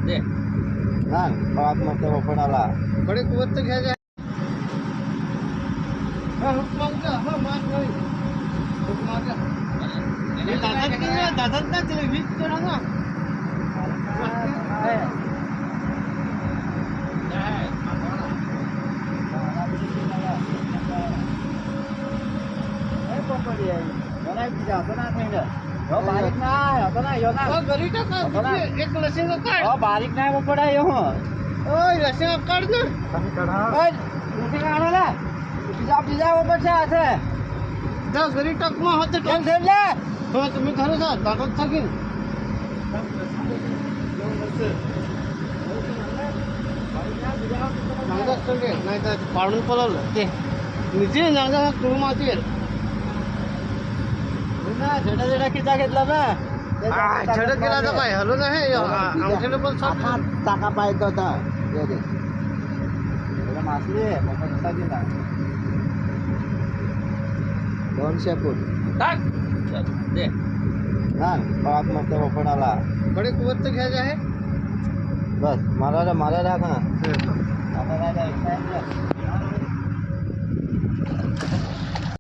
दे ना पाक मत ओपणाला कडे कुवत तर घ्यायचं हा हुक मार हा मार नाही हुक मार हे दादाच ना ते वीज करा ना बारीक नाही होता ना यो ना घरी टाका एक लसिंग काढ बारीक नाही उपडा यो ओय लसिंग काढ ना काढायला तुझा उपडचा आहे जा घरी टाक मग होते केम ठेवले हो तुम्ही घरी जा दादाच थाकीन नांदाच संगे नाही तर पाडून पळवलं ते निजे नांदा तू माती छोटा छोटा खिचा घेतला ना छडत गेला तर काय हलो नाही अंगठीला पण साफ टाका पाहिजे होता मासली गेला 200 फूट टाक दे ना पाक मत ओपणाला कडे कुवत तर घ्यायचं आहे बस मला राख ना आता